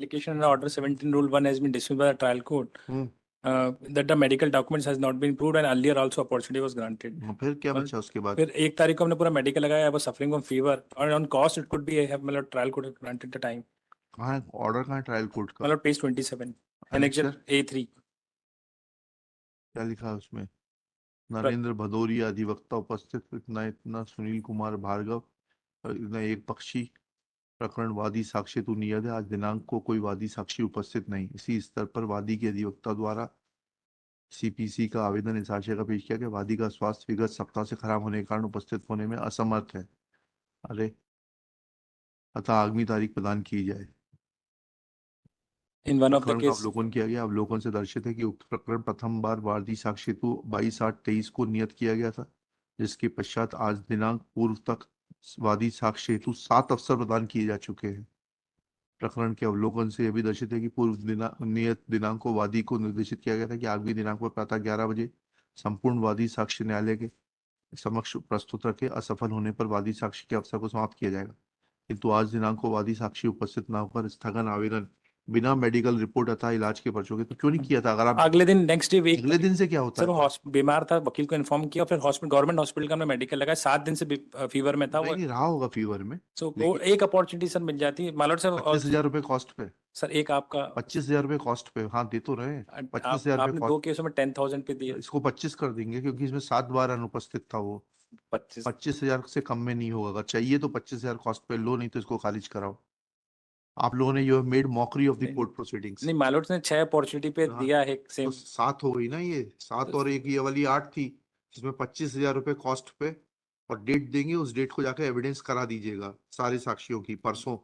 application under Order 17 Rule 1 has been dismissed by the trial court. That the medical documents has not been proved and earlier also opportunity was granted. फिर क्या बचा उसके बाद? फिर 1 तारीख को हमने पूरा मेडिकल लगाया, I was suffering from fever और on cost it could be मतलब trial court granted the time. कहाँ है ऑर्डर? कहाँ है ट्रायल कोर्ट का? मतलब page 27 annexure A3. क्या लिखा है उसमें? नरेंद्र भदौरिया अधिवक्ता उपस्थित, इतना सुनील कुमार भार्गव, इतना एक पक्षी प्रकरण वादी साक्षी तू नियत है। आज दिनांक को कोई वादी साक्षी उपस्थित नहीं। इसी स्तर पर वादी के अधिवक्ता द्वारा सीपीसी का आवेदन इस आशय का पेश किया कि वादी का स्वास्थ्य विगत सप्ताह से खराब होने के कारण उपस्थित होने में असमर्थ है। अरे अतः आगामी तारीख प्रदान की जाए। In one of the प्रकरण का case, अवलोकन किया गया। अवलोकन से दर्शित है कि उक्त प्रकरण प्रथम बार वादी साक्षी हेतु 22/8/23 को नियत किया गया था, जिसके पश्चात आज दिनांक पूर्व तक वादी साक्ष्य हेतु 7 अवसर प्रदान किए जा चुके हैं। प्रकरण के अवलोकन से यह भी दर्शित है कि पूर्व नियत दिनांक को वादी को निर्देशित किया गया था कि आगामी दिनांक पर प्रातः 11 बजे संपूर्ण वादी साक्ष्य न्यायालय के समक्ष प्रस्तुत रखे। असफल होने पर वादी साक्ष्य के अवसर को समाप्त किया जाएगा, किंतु आज दिनांक को वादी साक्षी उपस्थित न होकर स्थगन आवेदन बिना मेडिकल रिपोर्ट अथवा इलाज के पर्चों के, तो क्यों नहीं किया था? अगर आप अगले दिन नेक्स्ट डे अगले दिन से क्या होता सर है? वो बीमार था, वकील को इन्फॉर्म किया, फिर हॉस्पिटल गवर्नमेंट हॉस्पिटल का हमने मेडिकल लगाया, 7 दिन से फीवर में था वो। नहीं रहा होगा फीवर में। सो वो एक अपॉर्चुनिटी सर मिल जाती है मालूट सर। 25,000 रुपए कॉस्ट पे सर एक आपका 25,000 रुपए कॉस्ट पे, हाँ दे तो रहे। 25,000 रुपए आपने 2 केसों में 10,000 पे दिए। इसको 25 कर देंगे क्योंकि इसमें 7 बार अनुपस्थित था वो। 25,000 से कम में नहीं होगा। अगर चाहिए तो 25,000 कॉस्ट पे लो, नहीं तो इसको खारिज कराओ। आप लोगों ने you made mockery of the court proceedings. नहीं मालूट ने 6 अपॉर्चुनिटी पे दिया है सेम। तो 7 हो गई ना, ये 7 और एक ये वाली 8 थी, जिसमें 25,000 रुपए कॉस्ट पे, और डेट देंगे, उस डेट को जाकर एविडेंस करा दीजिएगा सारे साक्षियों की। परसों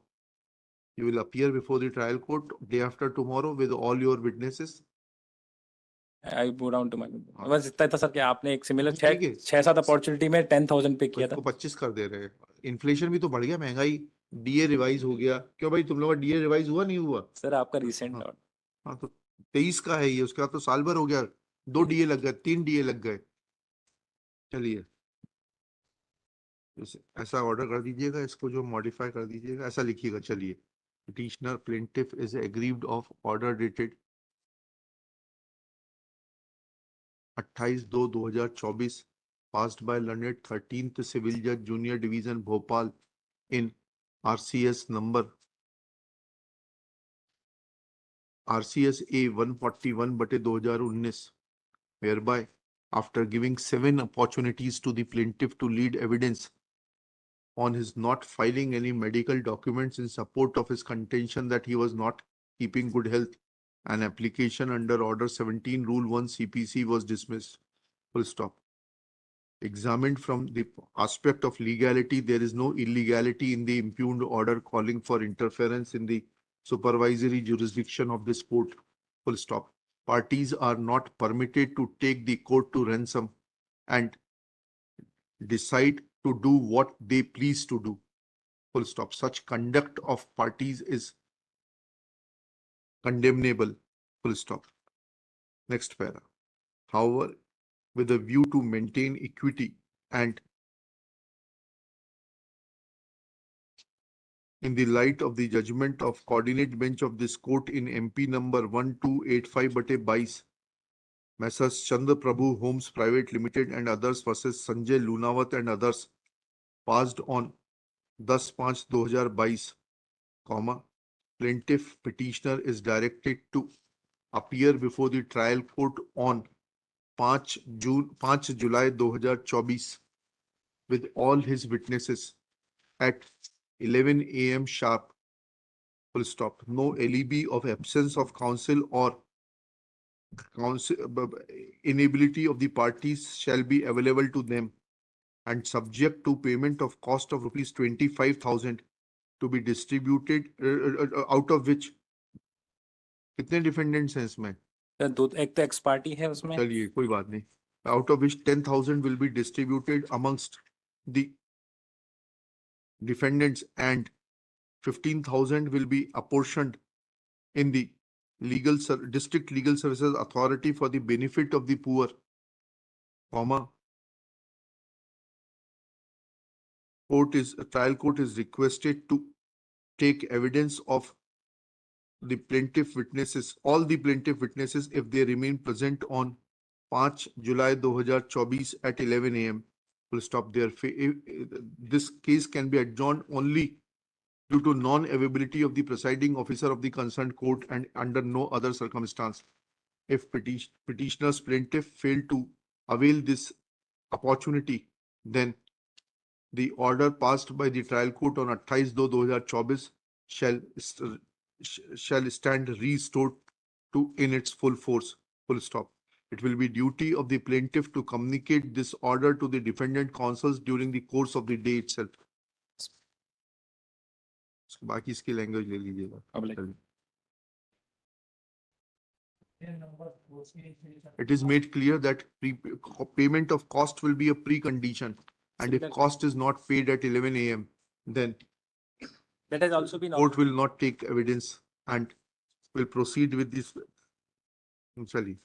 you will appear before the trial court day after tomorrow with all your witnesses. I go down to my बस इतना था सर कि आपने एक सिमिलर ठीक है। 6-7 अपॉर्चुनिटी में 10,000 पे किया था। इसको 25 कर दे रहे हैं। इन्फ्लेशन भी तो बढ़ गया, महंगाई, डीए रिवाइज हो गया। क्यों भाई तुम लोग का डीए रिवाइज हुआ नहीं हुआ? सर आपका रिसेंट हाँ तो 23 का है ये, उसके बाद तो साल भर हो गया, 2 डीए लग गए, 3 डीए लग गए। चलिए ऐसा ऑर्डर कर दीजिएगा, इसको जो मॉडिफाई कर दीजिएगा, ऐसा लिखिएगा। चलिए, petitioner plaintiff is aggrieved of order dated 28/2/2024 passed by learned 13th Civil Judge Junior Division Bhopal in RCS number RCS A 141/2019, whereby after giving 7 opportunities to the plaintiff to lead evidence on his not filing any medical documents in support of his contention that he was not keeping good health, an application under Order 17 Rule 1 CPC was dismissed. Full stop. Examined from the aspect of legality, there is no illegality in the impugned order calling for interference in the supervisory jurisdiction of this court. Full stop. Parties are not permitted to take the court to ransom and decide to do what they please to do. Full stop. Such conduct of parties is condemnable. Full stop. Next para. However, with a view to maintain equity and in the light of the judgment of coordinate bench of this court in MP number 1285/22, Messrs. Chandra Prabhu Homes Private Limited and others versus Sanjay Lunawat and others, passed on 10/5/2022, plaintiff petitioner is directed to appear before the trial court on 5 July 2024 with all his witnesses at 11 a.m. sharp. Full stop. No alibi of absence of counsel or inability of the parties shall be available to them, and subject to payment of cost of rupees 25,000 to be distributed, out of which कितने defendants हैं इसमें? एक तो x party है उसमें। चलिए कोई बात नहीं। Out of which 10,000 will be distributed amongst the defendants and 15,000 will be apportioned in the district legal services authority for the benefit of the poor, trial court is requested to take evidence of the plaintiff witnesses, all the plaintiff witnesses, if they remain present on 5 July 2024 at 11 a.m. Full stop there. This case can be adjourned only due to non-availability of the presiding officer of the concerned court and under no other circumstance. If petitioner's plaintiff failed to avail this opportunity, then the order passed by the trial court on 28/2/2024 shall stand restored to in its full force. Full stop. It will be duty of the plaintiff to communicate this order to the defendant counsels during the course of the day itself. बाकी इसकी language ले लीजिएगा. Public. It is made clear that payment of cost will be a precondition, and if cost is not paid at 11 a.m., then That has also been. court will not take evidence and will proceed with this. Chali.